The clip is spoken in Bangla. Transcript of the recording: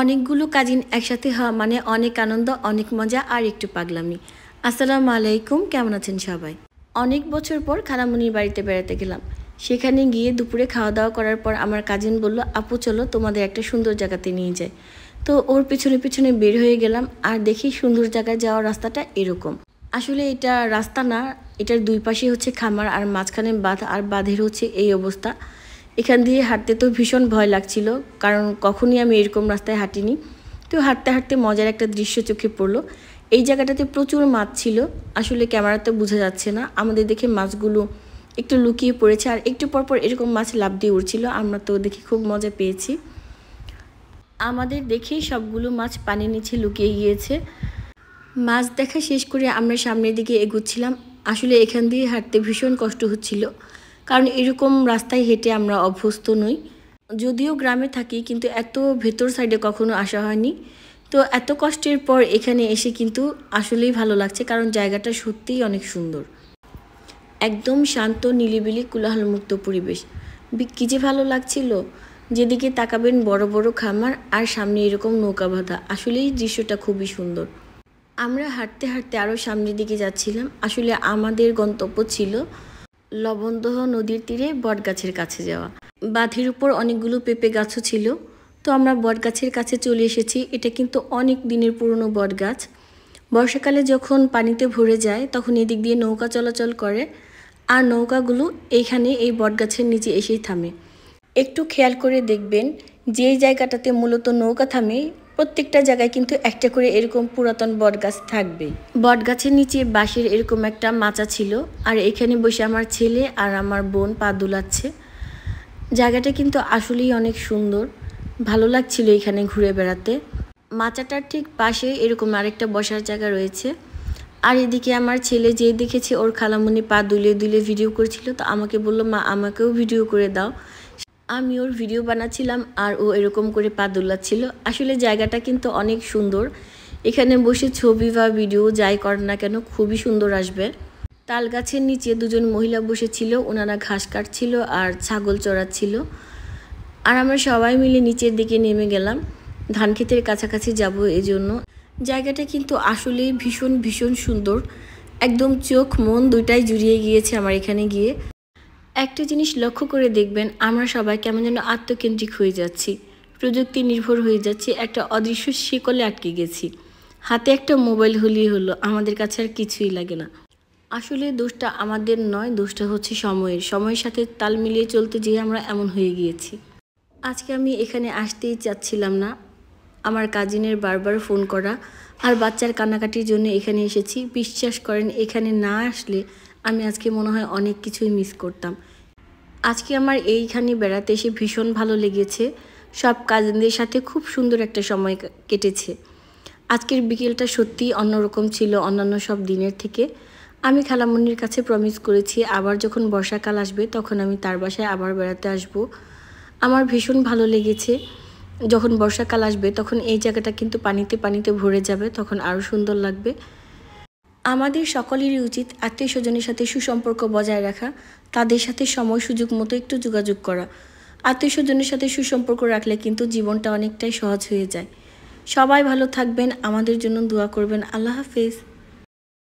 অনেকগুলো কাজিন একসাথে হওয়া মানে অনেক আনন্দ, অনেক মজা আর একটু পাগলামি। আসসালামু আলাইকুম, কেমন আছেন সবাই? অনেক বছর পর খালামণির বাড়িতে বেড়াতে গেলাম। সেখানে গিয়ে দুপুরে খাওয়া দাওয়া করার পর আমার কাজিন বলল, আপু চলো তোমাদের একটা সুন্দর জায়গাতে নিয়ে যায়। তো ওর পিছনে পিছনে বের হয়ে গেলাম আর দেখি সুন্দর জায়গায় যাওয়ার রাস্তাটা এরকম। আসলে এটা রাস্তা না, এটার দুই পাশে হচ্ছে খামার আর মাঝখানে বাঁধ, আর বাঁধের হচ্ছে এই অবস্থা। এখান দিয়ে হাঁটতে তো ভীষণ ভয় লাগছিল, কারণ কখনই আমি এরকম রাস্তায় হাঁটিনি। তো হাঁটতে হাঁটতে মজার একটা দৃশ্য চোখে পড়লো। এই জায়গাটাতে প্রচুর মাছ ছিল, আসলে ক্যামেরাতে বোঝা যাচ্ছে না। আমাদের দেখে মাছগুলো একটু লুকিয়ে পড়েছে আর একটু পরপর এরকম মাছ লাফ দিয়ে উঠছিল। আমরা তো দেখে খুব মজা পেয়েছি। আমাদের দেখেই সবগুলো মাছ পানির নিচে লুকিয়ে গিয়েছে। মাছ দেখা শেষ করে আমরা সামনের দিকে এগোচ্ছিলাম। আসলে এখান দিয়ে হাঁটতে ভীষণ কষ্ট হচ্ছিল, কারণ এরকম রাস্তায় হেঁটে আমরা অভ্যস্ত নই। যদিও গ্রামে থাকি, কিন্তু এত ভেতর সাইডে কখনো আসা হয়নি। তো এত কষ্টের পর এখানে এসে কিন্তু আসলেই ভালো লাগছে, কারণ জায়গাটা সত্যিই অনেক সুন্দর। একদম শান্ত, নিরিবিলি, কোলাহলমুক্ত পরিবেশ। কী যে ভালো লাগছিল। যেদিকে তাকাবেন বড় বড় খামার আর সামনে এরকম নৌকা বাঁধা। আসলেই দৃশ্যটা খুবই সুন্দর। আমরা হাঁটতে হাঁটতে আরও সামনের দিকে যাচ্ছিলাম। আসলে আমাদের গন্তব্য ছিল লবণদহ নদীর তীরে বটগাছের কাছে যাওয়া। বাঁধের উপর অনেকগুলো পেঁপে গাছও ছিল। তো আমরা বটগাছের কাছে চলে এসেছি। এটা কিন্তু অনেক দিনের পুরনো বটগাছ। বর্ষাকালে যখন পানিতে ভরে যায় তখন এদিক দিয়ে নৌকা চলাচল করে, আর নৌকাগুলো এইখানে এই বটগাছের নিচে এসেই থামে। একটু খেয়াল করে দেখবেন, যেই জায়গাটাতে মূলত নৌকা থামে প্রত্যেকটা জায়গায় কিন্তু একটা করে এরকম পুরাতন বটগাছ থাকবে। বটগাছের নিচে বাঁশের এরকম একটা মাচা ছিল, আর এখানে বসে আমার ছেলে আর আমার বোন পা দুলাচ্ছে। জায়গাটা কিন্তু আসলেই অনেক সুন্দর, ভালো লাগছিল এখানে ঘুরে বেড়াতে। মাচাটার ঠিক পাশে এরকম আরেকটা বসার জায়গা রয়েছে। আর এদিকে আমার ছেলে যে দেখেছে ওর খালামণি পা দুলে দুলে ভিডিও করেছিল, তো আমাকে বলল, মা আমাকেও ভিডিও করে দাও। আমি ওর ভিডিও বানাচ্ছিলাম আর ও এরকম করে পা দুলাচ্ছিল। আসলে জায়গাটা কিন্তু অনেক সুন্দর। এখানে বসে ছবি বা ভিডিও যাই কর না কেন খুবই সুন্দর আসবে। তাল গাছের নিচে দুজন মহিলা বসেছিল, ওনারা ঘাস কাটছিল আর ছাগল চড়াচ্ছিল। আর আমরা সবাই মিলে নিচের দিকে নেমে গেলাম, ধান ক্ষেতের কাছাকাছি যাব এজন্য। জায়গাটা কিন্তু আসলেই ভীষণ ভীষণ সুন্দর। একদম চোখ মন দুইটাই জুড়িয়ে গিয়েছে আমার এখানে গিয়ে। একটা জিনিস লক্ষ্য করে দেখবেন, আমরা সবাই কেমন যেন আত্মকেন্দ্রিক হয়ে যাচ্ছি, প্রযুক্তি নির্ভর হয়ে যাচ্ছি, একটা অদৃশ্য শিকলে আটকে গেছি। হাতে একটা মোবাইল হলেই হলো, আমাদের কাছে আর কিছুই লাগে না। আসলে দোষটা আমাদের নয়, দোষটা হচ্ছে সময়ের সাথে তাল মিলিয়ে চলতে যেয়ে আমরা এমন হয়ে গিয়েছি। আজকে আমি এখানে আসতেই চাচ্ছিলাম না। আমার কাজিনের বারবার ফোন করা আর বাচ্চার কান্নাকাটির জন্য এখানে এসেছি। বিশ্বাস করেন, এখানে না আসলে আমি আজকে মনে হয় অনেক কিছুই মিস করতাম। আজকে আমার এইখানে বেড়াতে এসে ভীষণ ভালো লেগেছে। সব কাজিনদের সাথে খুব সুন্দর একটা সময় কেটেছে। আজকের বিকেলটা সত্যিই অন্যরকম ছিল অন্যান্য সব দিনের থেকে। আমি খালামণির কাছে প্রমিস করেছি, আবার যখন বর্ষাকাল আসবে তখন আমি তার বাসায় আবার বেড়াতে আসব। আমার ভীষণ ভালো লেগেছে। যখন বর্ষাকাল আসবে তখন এই জায়গাটা কিন্তু পানিতে পানিতে ভরে যাবে, তখন আরও সুন্দর লাগবে। আমাদের সকলেরই উচিত আত্মীয় স্বজনের সাথে সুসম্পর্ক বজায় রাখা, তাদের সাথে সময় সুযোগ মতো একটু যোগাযোগ করা। আত্মীয় স্বজনের সাথে সুসম্পর্ক রাখলে কিন্তু জীবনটা অনেকটাই সহজ হয়ে যায়। সবাই ভালো থাকবেন, আমাদের জন্য দোয়া করবেন। আল্লাহ হাফেজ।